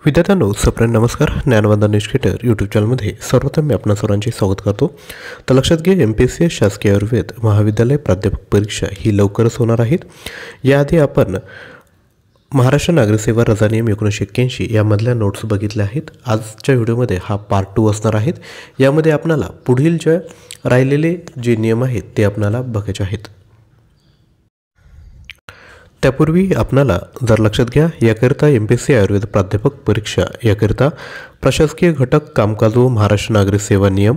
विद्यार्थ्यांनो सप्रेम नमस्कार. ज्ञानवंदन निष्ठेटर यूट्यूब चॅनलमध्ये सर्वप्रथम मी आपणा सर्वांचे स्वागत करतो. तर लक्षात घ्या, MPSC शासकीय आयुर्वेद महाविद्यालय प्राध्यापक परीक्षा ही लवकरच होणार आहेत. याआधी आपण महाराष्ट्र नागरिक सेवा रजा नियम 1981 यामधल्या नोट्स बघितल्या आहेत. आजच्या व्हिडिओमध्ये हा पार्ट 2 असणार आहेत. यामध्ये आपल्याला पुढील जे राहिलेले जे नियम आहेत ते आपल्याला बघायचे आहेत. त्यापूर्वी आपणाला जर लक्षात घ्या, याकरिता MPSC आयुर्वेद प्राध्यापक परीक्षा याकरिता प्रशासकीय घटक कामकाज व महाराष्ट्र नागरिक सेवा नियम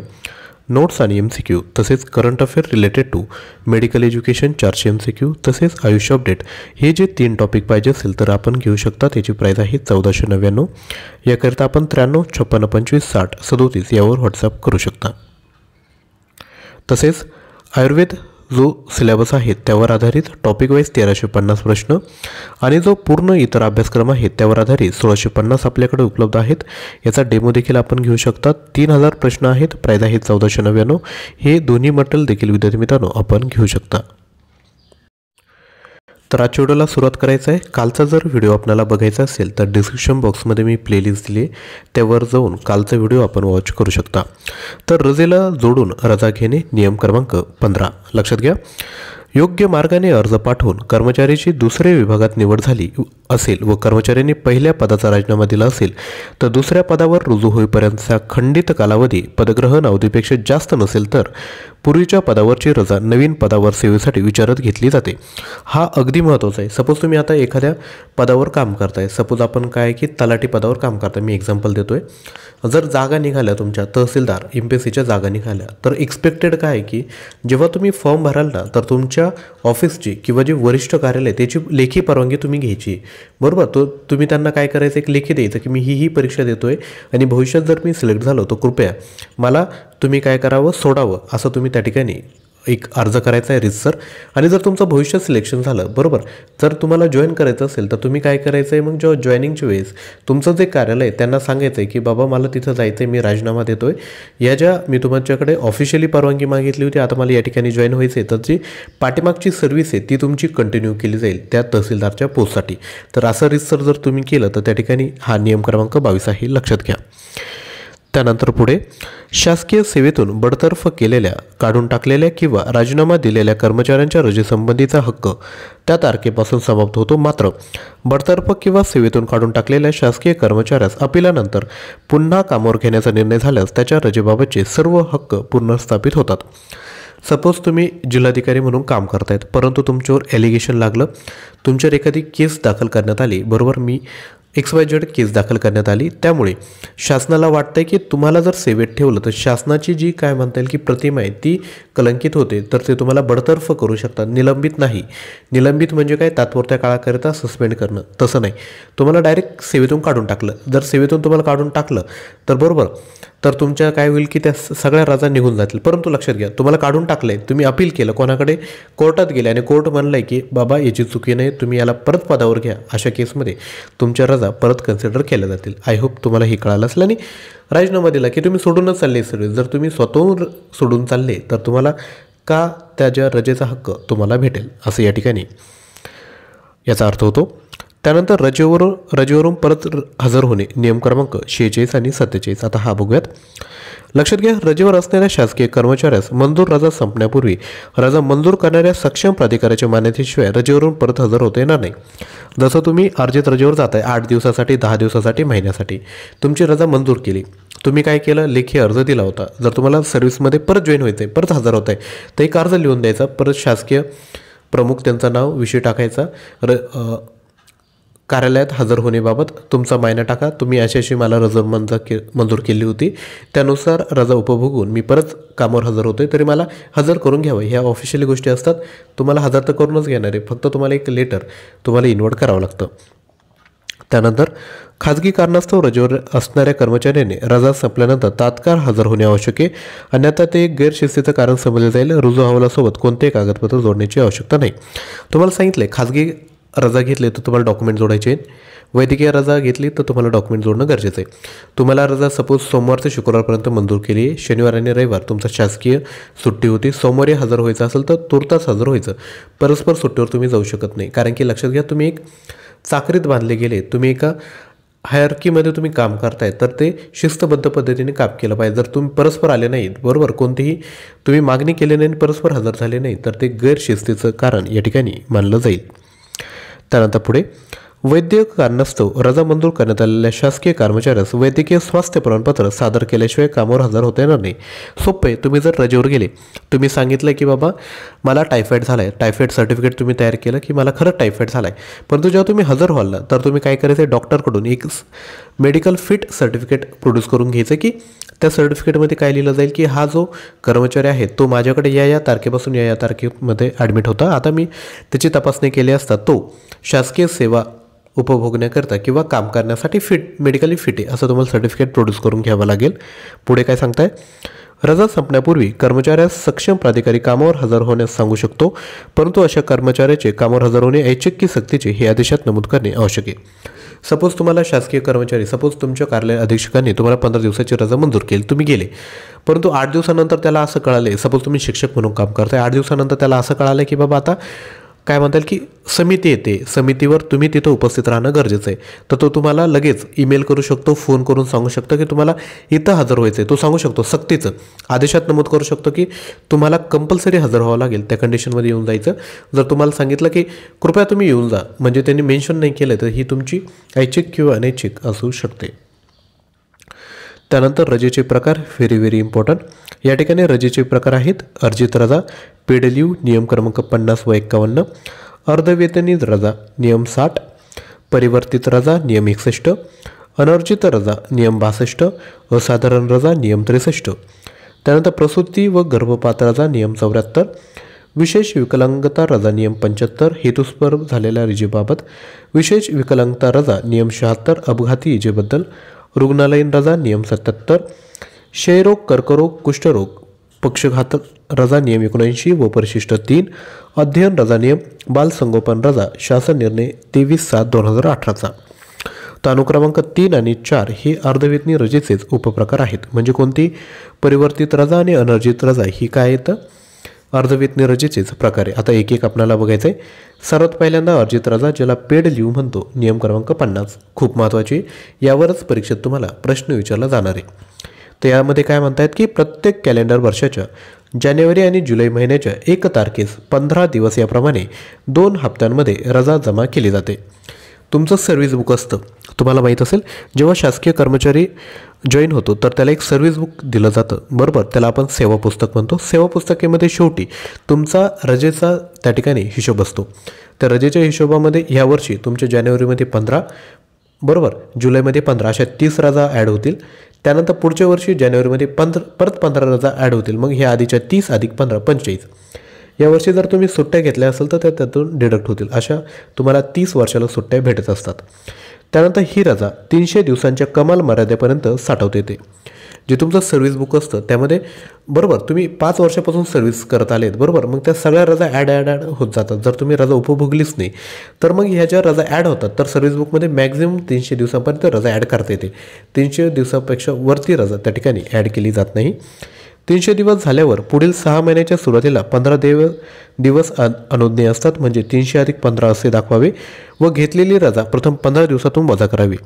नोट्स आणि MCQ तसेच current affair related to medical education 400 MCQ तसेच आयुष्य अपडेट हे जे 3 टॉपिक पाहिजे असेल तर आपण घेऊ शकता. त्याची प्राईस आहे 1499. याकरिता आपण 93 56 25 60 37 यावर व्हॉट्सअप करू शकता. तसेच आयुर्वेद जो सिलेबस आहे त्यावर आधारित टॉपिक वाईज 1350 प्रश्न आणि जो पूर्ण इतर अभ्यासक्रम आहे त्यावर आधारित 1650 आपल्याकडे उपलब्ध आहेत. याचा डेमो देखील आपण घेऊ शकता. 3000 प्रश्न आहेत. प्राईस आहे 1499. हे दोन्ही मटेरियल देखील विद्यार्थी मित्रांनो आपण घेऊ शकता. तर आजच्या व्हिडिओला सुरुवात करायचं आहे. कालचा जर व्हिडिओ आपल्याला बघायचा असेल तर डिस्क्रिप्शन बॉक्समध्ये मी प्लेलिस्ट दिली, त्यावर जाऊन कालचा व्हिडिओ आपण वॉच करू शकता. तर रजेला जोडून रजा घेणे नियम क्रमांक 15 लक्षात घ्या. योग्य मार्गाने अर्ज पाठवून कर्मचाऱ्याची दुसऱ्या विभागात निवड झाली असेल व कर्मचाऱ्यांनी पहिल्या पदाचा राजीनामा दिला असेल तर दुसऱ्या पदावर रुजू होईपर्यंतचा खंडित कालावधी पदग्रहण अवधीपेक्षा जास्त नसेल तर पूर्वीच्या पदावरची रजा नवीन पदावर सेवेसाठी विचारात घेतली जाते. हा अगदी महत्त्वाचा आहे. सपोज तुम्ही आता एखाद्या पदावर काम करताय, सपोज आपण काय की तलाठी पदावर काम करताय, मी एक्झाम्पल देतोय. जर जागा निघाल्या तुमच्या तहसीलदार MPSCच्या जागा निघाल्या तर एक्सपेक्टेड काय आहे की जेव्हा तुम्ही फॉर्म भराल ना तर तुमच्या ऑफिसची किंवा जे वरिष्ठ कार्यालय त्याची लेखी परवानगी तुम्ही घ्यायची, बरोबर. तो तुम्ही त्यांना काय करायचं, एक लेखी द्यायचं की मी ही परीक्षा देतोय आणि भविष्यात जर मी सिलेक्ट झालो तर कृपया मला तुम्ही काय करावं, सोडावं, असं तुम्ही त्या ठिकाणी एक अर्ज करायचा आहे रितसर. आणि जर तुमचं भविष्यात सिलेक्शन झालं, बरोबर, जर तुम्हाला जॉईन करायचं असेल तर तुम्ही काय करायचं आहे, मग जेव्हा जॉईनिंगच्या वेळेस तुमचं जे कार्यालय त्यांना सांगायचं आहे की बाबा मला तिथं जायचं आहे, मी राजीनामा देतोय, या ज्या मी तुमच्याकडे ऑफिशियली परवानगी मागितली होती, आता मला या ठिकाणी जॉईन व्हायचं आहे, तर जी पाठीमागची सर्व्हिस आहे ती तुमची कंटिन्यू केली जाईल त्या तहसीलदारच्या पोस्टसाठी. तर असं रितसर जर तुम्ही केलं तर त्या ठिकाणी हा नियम क्रमांक 22 आहे, लक्षात घ्या. त्यानंतर पुढे शासकीय सेवेतून बडतर्फ केलेल्या, काढून टाकलेल्या किंवा राजीनामा दिलेल्या कर्मचाऱ्यांच्या रजेसंबंधीचा हक्क त्या तारखेपासून समाप्त होतो. मात्र बडतर्फ किंवा सेवेतून काढून टाकलेल्या शासकीय कर्मचाऱ्यास अपिलानंतर पुन्हा कामावर घेण्याचा निर्णय झाल्यास त्याच्या रजेबाबतचे सर्व हक्क पुनर्स्थापित होतात. सपोज तुम्ही जिल्हाधिकारी म्हणून काम करतायत, परंतु तुमच्यावर ॲलिगेशन लागलं, तुमच्यावर एखादी केस दाखल करण्यात आली, बरोबर, मी XYZ केस दाखल करण्यात आली, त्यामुळे शासनाला वाटतंय की तुम्हाला जर सेवेत ठेवलं तर शासनाची जी काय म्हणता येईल की प्रतिमा आहे ती कलंकित होते, तर ते तुम्हाला बडतर्फ करू शकतात, निलंबित नाही. निलंबित म्हणजे काय, तात्पुरत्या काळाकरिता सस्पेंड करणं, तसं नाही. तुम्हाला डायरेक्ट सेवेतून काढून टाकलं, जर सेवेतून तुम्हाला काढून टाकलं तर बरोबर, तर तुमच्या काय होईल की त्या सगळ्या रजा निघून जातील. परंतु लक्षात घ्या, तुम्हाला काढून टाकलंय, तुम्ही अपील केलं, कोणाकडे, कोर्टात गेले आणि कोर्ट म्हणलंय की बाबा याची चुकी नाही, तुम्ही याला परत पदावर घ्या, अशा केसमध्ये तुमच्या रजा परत कन्सिडर केल्या जातील. आय होप तुम्हाला हे कळालं असेल. आणि राजीनामा दिला की तुम्ही सोडूनच चालले सर्विस, जर तुम्ही स्वतःहून सोडून चालले तर तुम्हाला का त्याच्या रजेचा हक्क तुम्हाला भेटेल, असं या ठिकाणी याचा अर्थ होतो. त्यानंतर रजेवरून परत हजर होणे नियम क्रमांक 46 आणि 47. आता हा बघूयात. लक्षात घ्या, रजेवर असणाऱ्या शासकीय कर्मचाऱ्यास मंजूर रजा संपण्यापूर्वी रजा मंजूर करणाऱ्या सक्षम प्राधिकाऱ्याच्या मान्यतेशिवाय रजेवरून परत हजर होता येणार नाही. जसं तुम्ही अर्जित रजेवर जाताय 8 दिवसासाठी, 10 दिवसासाठी, महिन्यासाठी, तुमची रजा मंजूर केली, तुम्ही काय केलं, लेखी अर्ज दिला होता. जर तुम्हाला सर्व्हिसमध्ये परत जॉईन व्हायचं आहे, परत हजर होत आहे, तर एक अर्ज लिहून द्यायचा, परत शासकीय प्रमुख त्यांचं नाव, विषय टाकायचा, कार्यालयात हजर होण्याबाबत तुमचा मायना टाका, तुम्ही अशी मला रजा मंजूर केली होती, त्यानुसार रजा उपभोगून मी परत कामावर हजर होतोय, तरी मला हजर करून घ्यावं. ह्या ऑफिशियली गोष्टी असतात, तुम्हाला हजर तर करूनच घेणार आहे, फक्त तुम्हाला एक लेटर तुम्हाला इन्व्हर्ट करावं लागतं. त्यानंतर खाजगी कारणास्तव रजेवर असणाऱ्या कर्मचाऱ्याने रजा संपल्यानंतर तात्काळ हजर होणे आवश्यक आहे, अन्यथा ते गैरशिस्तीचं कारण समजले जाईल. रुजू अहवालासोबत कोणतेही कागदपत्र जोडण्याची आवश्यकता नाही. तुम्हाला सांगितले खाजगी रजा घेतली तर तुम्हाला डॉक्युमेंट जोडायचे आहेत, वैद्यकीय रजा घेतली तर तुम्हाला डॉक्युमेंट जोडणं गरजेचं आहे. तुम्हाला रजा सपोज सोमवार ते शुक्रवारपर्यंत मंजूर केली आहे, शनिवार आणि रविवार तुमचा शासकीय सुट्टी होती, सोमवारी हजर व्हायचं असेल तर तुर्तास हजर व्हायचं, परस्पर सुट्टीवर तुम्ही जाऊ शकत नाही. कारण की लक्षात घ्या, तुम्ही एक चाकरीत बांधले गेले, तुम्ही एका हायरार्कीमध्ये तुम्ही काम करताय तर ते शिस्तबद्ध पद्धतीने काम केलं पाहिजे. जर तुम्ही परस्पर आले नाहीत, बरोबर, कोणतीही तुम्ही मागणी केली नाही आणि परस्पर हजर झाले नाही तर ते गैरशिस्तीचं कारण या ठिकाणी मानलं जाईल. त्यानंतर पुढे वैद्यकीय कारणास्तव रजा मंजूर करण्यात आलेल्या शासकीय कर्मचाऱ्यास वैद्यकीय स्वास्थ्य प्रमाणपत्र सादर केल्याशिवाय कामावर हजर होता येणार नाही. सोपे, तुम्ही जर रजेवर गेले, तुम्ही सांगितलं की बाबा मला टायफॉईड झाला आहे, टायफॉईड सर्टिफिकेट तुम्ही तयार केलं की मला खरं टायफॉईड झाला आहे, परंतु जेव्हा तुम्ही हजर व्हाल ना तर तुम्ही काय करायचं आहे, डॉक्टरकडून एक मेडिकल फिट सर्टिफिकेट प्रोड्यूस करून घ्यायचं की त्या सर्टिफिकेटमध्ये काय लिहिलं जाईल की हा जो कर्मचारी आहे तो माझ्याकडे या तारखेपासून या तारखेमध्ये ॲडमिट होता. आता मी त्याची तपासणी केली असता तो शासकीय सेवा उपभोगण्याकरता किंवा काम करण्यासाठी मेडिकली फिट आहे असं तुम्हाला सर्टिफिकेट प्रोड्यूस करून घ्यावं लागेल. पुढे काय सांगताय, रजा संपण्यापूर्वी कर्मचाऱ्यास सक्षम प्राधिकारी कामावर हजर होण्यास सांगू शकतो, परंतु अशा कर्मचाऱ्याचे कामावर हजर होणे ऐच्छिक की सक्तीचे हे आदेशात नमूद करणे आवश्यक आहे. सपोज तुम्हाला शासकीय कर्मचारी, सपोज तुमच्या कार्यालय अधीक्षकांनी तुम्हाला 15 दिवसाची रजा मंजूर केली, तुम्ही गेले, परंतु 8 दिवसानंतर त्याला असं कळाले, सपोज तुम्ही शिक्षक म्हणून काम करताय, 8 दिवसानंतर त्याला असं कळालं की बाबा आता काय म्हणता येईल की समिती येते, समितीवर तुम्ही तिथं उपस्थित राहणं गरजेचं आहे, तर तो तुम्हाला लगेच ईमेल करू शकतो, फोन करून सांगू शकतो की तुम्हाला इथं हजर व्हायचं आहे. तो सांगू शकतो सक्तीचं, आदेशात नमूद करू शकतो की तुम्हाला कंपल्सरी हजर व्हावं लागेल, त्या कंडिशनमध्ये येऊन जायचं. जर तुम्हाला सांगितलं की कृपया तुम्ही येऊन जा, म्हणजे त्यांनी मेन्शन नाही केलं तर ही तुमची ऐच्छिक किंवा अनैच्छिक असू शकते. त्यानंतर रजेचे प्रकार, व्हेरी इम्पॉर्टंट. या ठिकाणी रजेचे प्रकार आहेत अर्जित रजा, पेड लीव नियम क्रमांक 50 व 51, अर्धवेतनी रजा नियम 60, परिवर्तित रजा नियम 61, अनर्जित रजा नियम 62, असाधारण रजा नियम 63. त्यानंतर प्रसूती व गर्भपात रजा नियम 74, विशेष विकलांगता रजा नियम 75, हेतुस्पर झालेल्या रजेबाबत, विशेष विकलांगता रजा नियम 76, अपघाती इजेबद्दल, रुग्णालयीन रजा नियम 77, क्षयरोग, कर्करोग, कुष्ठरोग, पक्षघातक रजा नियम 79 व परिशिष्ट 3, अध्ययन रजा नियम, बालसंगोपन रजा शासन निर्णय 23/7/2018चा. तर अनुक्रमांक 3 आणि 4 हे अर्धवेतनी रजेचेच उपप्रकार आहेत. म्हणजे कोणती, परिवर्तित रजा आणि अनर्जित रजा ही काय येतं, अर्धवेतनी रजेचेच प्रकार आहे. आता एक एक आपल्याला बघायचं आहे. सर्वात पहिल्यांदा अर्जित रजा, ज्याला पेड लीव म्हणतो, नियम क्रमांक 50, खूप महत्त्वाची, यावरच परीक्षेत तुम्हाला प्रश्न विचारला जाणार आहे. तर यामध्ये काय म्हणतायत की प्रत्येक कॅलेंडर वर्षाच्या जानेवारी आणि जुलै महिन्याच्या 1 तारखेस 15 दिवस याप्रमाणे 2 हप्त्यांमध्ये रजा जमा केली जाते. तुमचं सर्व्हिस बुक असतं, तुम्हाला माहीत असेल, जेव्हा शासकीय कर्मचारी जॉईन होतो तर त्याला एक सर्व्हिस बुक दिलं जातं, बरोबर, त्याला आपण सेवा पुस्तक म्हणतो. सेवा पुस्तकेमध्ये शेवटी तुमचा रजेचा त्या ठिकाणी हिशोब असतो. त्या रजेच्या हिशोबामध्ये ह्यावर्षी तुमच्या जानेवारीमध्ये 15, बरोबर, जुलैमध्ये 15, अशा 30 रजा ॲड होतील. त्यानंतर पुढच्या वर्षी जानेवारीमध्ये परत 15 रजा ॲड होतील. मग ह्या आधीच्या 30 अधिक 15 45. यावर्षी जर तुम्ही सुट्ट्या घेतल्या असेल तर त्यातून डिडक्ट होतील. अशा तुम्हाला 30 वर्षाला सुट्ट्या भेटत असतात. त्यानंतर ही रजा 300 दिवसांच्या कमाल मर्यादेपर्यंत साठवता येते. जे तुमचं सर्व्हिस बुक असतं त्यामध्ये, बरोबर, तुम्ही 5 वर्षापासून सर्व्हिस करत आलेत, बरोबर, मग त्या सगळ्या रजा ॲड होत जातात. जर तुम्ही रजा उपभोगलीच नाही तर मग ह्या ज्या रजा ॲड होतात तर सर्व्हिस बुकमध्ये मॅक्झिमम 300 दिवसांपर्यंत रजा ॲड करता येते. 300 दिवसापेक्षा वरती रजा त्या ठिकाणी ॲड केली जात नाही. 300 दिवस झाल्यावर पुढील 6 महिन्याच्या सुरुवातीला 15 दिवस अनुज्ञेय असतात, म्हणजे 300 अधिक 15 असे दाखवावे व घेतलेली रजा प्रथम 15 दिवसातून वजा करावी.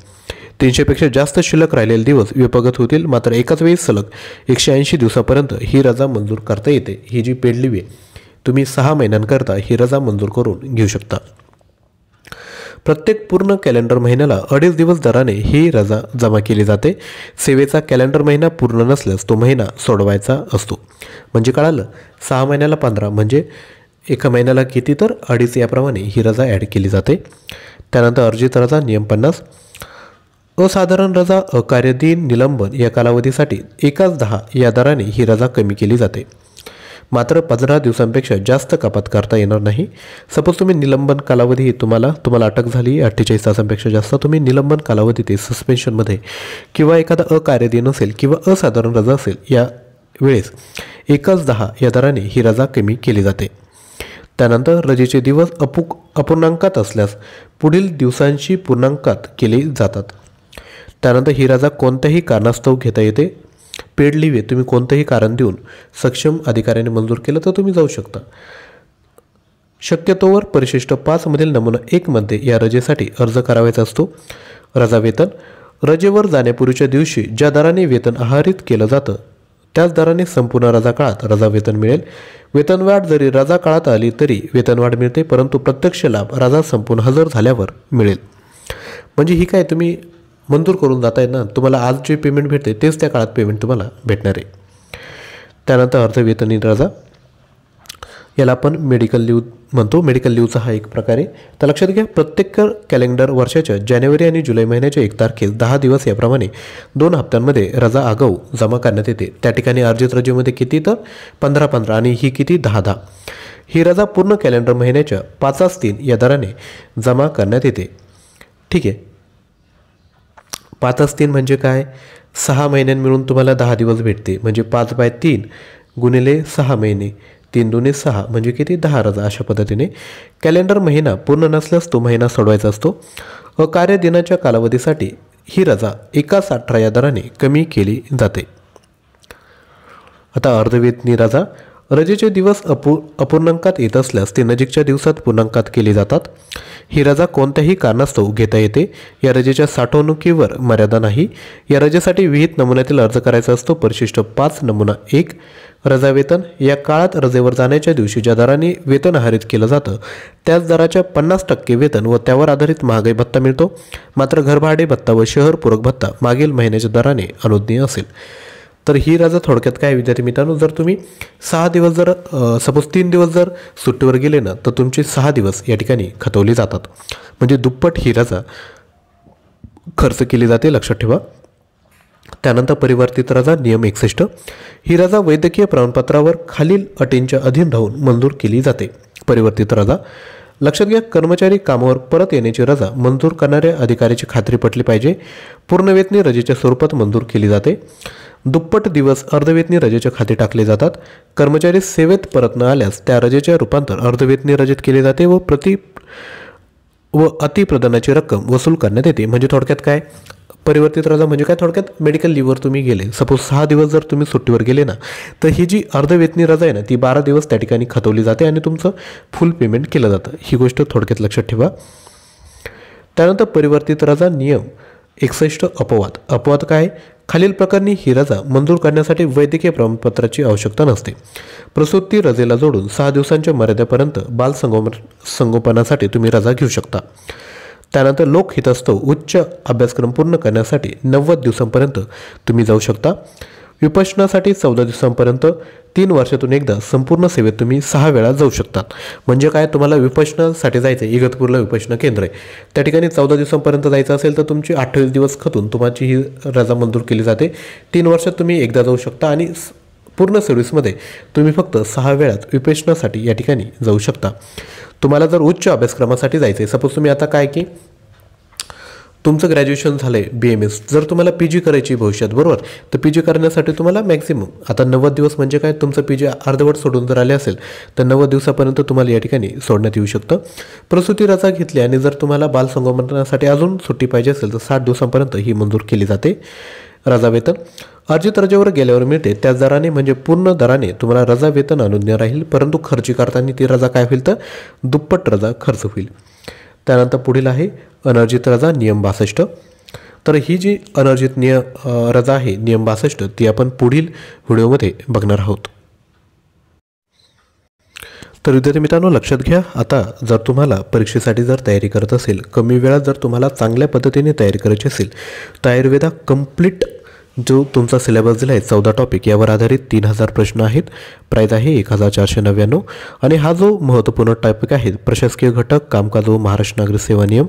300पेक्षा जास्त शिल्लक राहिलेले दिवस विपगत होतील. मात्र एकाच वेळी सलग 180 दिवसापर्यंत ही रजा मंजूर करता येते. ही जी पेड लीव आहे, तुम्ही 6 महिन्यांकरता ही रजा मंजूर करून घेऊ शकता. प्रत्येक पूर्ण कॅलेंडर महिन्याला 2.5 दिवस दराने ही रजा जमा केली जाते. सेवेचा कॅलेंडर महिना पूर्ण नसल्यास तो महिना सोडवायचा असतो. म्हणजे कळालं, 6 महिन्याला 15 म्हणजे एका महिन्याला किती, तर 2.5 याप्रमाणे ही रजा ॲड केली जाते. त्यानंतर अर्जित रजा नियम 50, असाधारण रजा, अकार्यदिन, निलंबन या कालावधीसाठी 1/10 या दराने ही रजा कमी केली जाते. मात्र 15 दिवसांपेक्षा जास्त कपात करता येणार नाही. सपोज तुम्ही निलंबन कालावधी तुम्हाला अटक झाली 48 तासांपेक्षा जास्त, तुम्ही निलंबन कालावधी ते सस्पेन्शनमध्ये किंवा एखादा अकार्यदिन असेल किंवा असाधारण रजा असेल, या वेळेस 1/10 या दराने ही रजा कमी केली जाते. त्यानंतर रजेचे दिवस अपूर्णांकात असल्यास पुढील दिवसांशी पूर्णांकात केले जातात. त्यानंतर ही रजा कोणत्याही कारणास्तव घेता येते. पेड लीव आहे, तुम्ही कोणतंही कारण देऊन सक्षम अधिकाऱ्याने मंजूर केलं तर तुम्ही जाऊ शकता. शक्यतोवर परिशिष्ट 5 मधील नमुना 1 मध्ये या रजेसाठी अर्ज करावायचा असतो. रजा वेतन रजेवर जाण्यापूर्वीच्या दिवशी ज्या दराने वेतन आहारित केलं जातं त्याच दराने संपूर्ण रजा काळात रजा वेतन मिळेल. वेतनवाढ जरी रजा काळात आली तरी वेतनवाढ मिळते, परंतु प्रत्यक्ष लाभ रजा संपूर्ण हजर झाल्यावर मिळेल. म्हणजे ही काय तुम्ही मंजूर करून जाताय ना, तुम्हाला आज जे पेमेंट भेटते तेच त्या काळात पेमेंट तुम्हाला भेटणार आहे. त्यानंतर अर्धवेतनी रजा, याला आपण मेडिकल लीव म्हणतो. मेडिकल लीवचा हा एक प्रकार आहे. तर लक्षात घ्या, प्रत्येक कॅलेंडर वर्षाच्या जानेवारी आणि जुलै महिन्याच्या 1 तारखेस 10 दिवस याप्रमाणे 2 हप्त्यांमध्ये रजा आगाऊ जमा करण्यात येते. त्या ठिकाणी अर्जित रजेमध्ये किती तर 15-15 आणि ही किती 10-10. ही रजा पूर्ण कॅलेंडर महिन्याच्या 5/3 या दराने जमा करण्यात येते. ठीक आहे. 5/3 म्हणजे काय, 6 महिन्यां मिळून तुम्हाला 10 दिवस भेटते. म्हणजे 5/3 गुणिले 6 महिने, 3 दुणे 6 म्हणजे किती 10 रजा. अशा पद्धतीने कॅलेंडर महिना पूर्ण नसल्यास तो महिना सोडवायचा असतो. कार्य दिनाच्या कालावधीसाठी ही रजा 1/18 या दराने कमी केली जाते. आता अर्धवेतनी रजा, रजेचे दिवस अपूर्णांकात येत असल्यास ते नजीकच्या दिवसात पूर्णांकात केली जातात. ही रजा कोणत्याही कारणास्तव घेता येते. या रजेच्या साठवणुकीवर मर्यादा नाही. या रजेसाठी विहित नमुन्यातील अर्ज करायचा असतो. परिशिष्ट 5 नमुना 1. रजा वेतन, या काळात रजेवर जाण्याच्या दिवशी ज्या दराने वेतन आहारित केलं जातं त्याच दराच्या 50% वेतन व त्यावर आधारित महागाई भत्ता मिळतो. मात्र घरभाडे भत्ता व शहर पूरक भत्ता मागील महिन्याच्या दराने अनुज्ञेय असेल. तर ही रजा थोडक्यात काय विद्यार्थी मित्रांनो, जर तुम्ही 6 दिवस जर सपोज 3 दिवस जर सुट्टीवर गेले ना तर तुमचे 6 दिवस या ठिकाणी खतवली जातात. म्हणजे दुप्पट ही रजा खर्च केली जाते, लक्षात ठेवा. त्यानंतर परिवर्तित रजा नियम 61. ही रजा वैद्यकीय प्रमाणपत्रावर खालील अटींच्या अधीन राहून मंजूर केली जाते. परिवर्तित रजा, लक्षात घ्या, कर्मचारी कामावर परत येण्याची रजा मंजूर करणाऱ्या अधिकाऱ्याची खात्री पटली पाहिजे. पूर्णवेतनी रजेच्या स्वरूपात मंजूर केली जाते. दुप्पट दिवस अर्धवेतनी रजेच्या खाती टाकले जातात. कर्मचारी सेवेत परत न आल्यास त्या रजेचे रूपांतर अर्धवेतनी रजेत केले जाते व अतिप्रदानाची रक्कम वसूल करण्यात येते. म्हणजे थोडक्यात काय, परिवर्तित रजा म्हणजे काय, थोडक्यात मेडिकल लीववर तुम्ही गेले, सपोज 6 दिवस जर तुम्ही सुट्टीवर गेले ना तर ही जी अर्धवेतनी रजा आहे ना ती 12 दिवस त्या ठिकाणी खतवली जाते आणि तुमचं फुल पेमेंट केलं जातं. ही गोष्ट थोडक्यात लक्षात ठेवा. त्यानंतर परिवर्तित रजा नियम 61. अपवाद काय, खालील प्रकरणी ही रजा मंजूर करण्यासाठी वैद्यकीय प्रमाणपत्राची आवश्यकता नसते. प्रसूती रजेला जोडून 6 दिवसांच्या मर्यादेपर्यंत बालसंगोपनासाठी तुम्ही रजा घेऊ शकता. त्यानंतर लोकहितस्तव उच्च अभ्यासक्रम पूर्ण करण्यासाठी 90 दिवसांपर्यंत तुम्ही जाऊ शकता. विपश्यनासाठी 14 दिवसांपर्यंत, 3 वर्षातून एकदा संपूर्ण सेवेत तुम्ही 6 वेळा जाऊ शकतात. म्हणजे काय, तुम्हाला विपश्यनासाठी जायचं आहे, इगतपूरला विपश्यना केंद्र आहे, त्या ठिकाणी 14 दिवसांपर्यंत जायचं असेल तर तुमची 28 दिवस खतून तुमची ही रजा मंजूर केली जाते. 3 वर्षात तुम्ही एकदा जाऊ शकता आणि पूर्ण सर्व्हिसमध्ये तुम्ही फक्त 6 वेळात विपश्यनासाठी या ठिकाणी जाऊ शकता. तुम्हाला जर उच्च अभ्यासक्रमासाठी जायचं आहे, सपोज तुम्ही आता काय की तुमचं ग्रॅज्युएशन झालं आहे BMS, जर तुम्हाला PG करायची भविष्यात, बरोबर, तर PG करण्यासाठी तुम्हाला मॅक्झिमम आता 90 दिवस म्हणजे काय, तुमचं PG अर्धवट सोडून जर आले असेल तर 90 दिवसापर्यंत तुम्हाला या ठिकाणी सोडण्यात येऊ शकतं. प्रसूती रजा घेतली आणि जर तुम्हाला बालसंगोपनासाठी अजून सुट्टी पाहिजे असेल तर 60 दिवसांपर्यंत ही मंजूर केली जाते. रजा वेतन अर्जित रजेवर गेल्यावर मिळते त्याच दराने म्हणजे पूर्ण दराने तुम्हाला रजा वेतन अनुज्ञेय राहील, परंतु खर्ची करताना ती रजा काय होईल तर दुप्पट रजा खर्च होईल. त्यानंतर पुढील आहे अनर्जित रजा नियम 62. तर ही जी अनर्जित रजा आहे नियम 62 ती आपण पुढील व्हिडिओमध्ये बघणार आहोत. तर विद्यार्थी मित्रांनो लक्षात घ्या, आता जर तुम्हाला परीक्षेसाठी जर तयारी करत असेल, कमी वेळात जर तुम्हाला चांगल्या पद्धतीने तयारी करायची असेल तर आयुर्वेदा कंप्लीट जो तुमचा सिलेबस दिला आहे 14 टॉपिक यावर आधारित 3000 प्रश्न आहेत. प्राईज आहे 1499. आणि हा जो महत्त्वपूर्ण टॉपिक आहे प्रशासकीय घटक, कामकाज व महाराष्ट्र नागरिक सेवा नियम,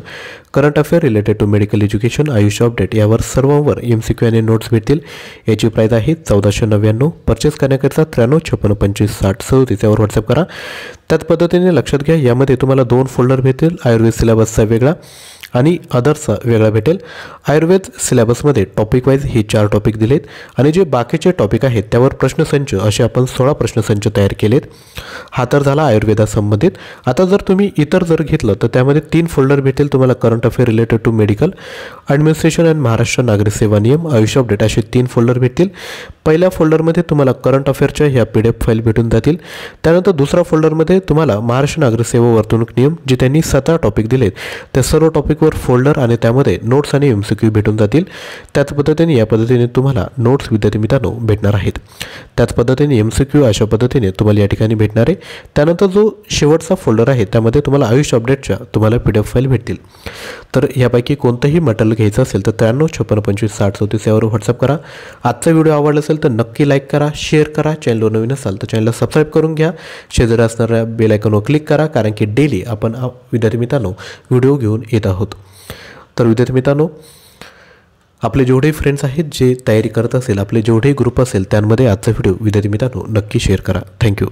current affair related to medical education, आयुष्य अपडेट यावर सर्वांवर MCQ आणि नोट्स भेटतील. याची प्राईज आहे 1499. परचेस करण्याकरिता 93 56 25 60 37 यावर व्हॉट्सअप करा. त्याच पद्धतीने लक्षात घ्या, यामध्ये तुम्हाला 2 फोल्डर भेटतील. आयुर्वेद सिलेबसचा वेगळा आणि अदर्सचा वेगळा भेटेल. आयुर्वेद सिलेबसमध्ये टॉपिक वाईज हे 4 टॉपिक दिलेत आणि जे बाकीचे टॉपिक आहेत त्यावर प्रश्नसंच असे आपण 16 प्रश्नसंच तयार केलेत. हा तर झाला आयुर्वेदासंबंधित. आता जर तुम्ही इतर जर घेतलं तर त्यामध्ये 3 फोल्डर भेटेल तुम्हाला. Current affair related to medical, administration and Maharashtra नागरिक सेवा नियम, आयुष्य अपडेट असे 3 फोल्डर भेटतील. पहिल्या फोल्डरमध्ये तुम्हाला करंट अफेअरच्या ह्या PDF फाईल भेटून जातील. त्यानंतर दुसऱ्या फोल्डरमध्ये तुम्हाला महाराष्ट्र नागरिक सेवा वर्तणूक नियम जे त्यांनी 17 टॉपिक दिलेत त्या सर्व टॉपिक क्लिकवर फोल्डर आणि त्यामध्ये नोट्स आणि MCQ भेटून जातील। त्याच पद्धतीने या पद्धतीने तुम्हाला नोट्स विद्यार्थी मित्रांनो भेटणार आहेत। त्याच पद्धतीने MCQ अशा पद्धतीने तुम्हाला या ठिकाणी भेटणार आहे। त्यानंतर जो शेवटचा फोल्डर आहे त्यामध्ये तुम्हाला आयुष अपडेटच्या तुम्हाला PDF फाईल भेटतील। तर यापैकी कोणतंही मटेरियल घ्यायचं असेल तर 9356566034 यावर व्हॉट्सअप करा। आजचा व्हिडिओ आवडला असेल तर नक्की लाईक करा, शेअर करा। चॅनलवर नवीन असाल तर चॅनलला सबस्क्राईब करून घ्या। शेजारी असणाऱ्या बेल आयकॉनवर क्लिक करा, कारण की डेली आपण विद्यार्थी मित्रांनो व्हिडिओ घेऊन येत आहोत। तर विद्यार्थी मित्रांनो, आपले जेवढे फ्रेंड्स आहेत जे तयारी करत असेल, आपले जेवढे ग्रुप असेल, त्यांमध्ये आजचा व्हिडिओ विद्यार्थी मित्रांनो नक्की शेअर करा। थँक्यू।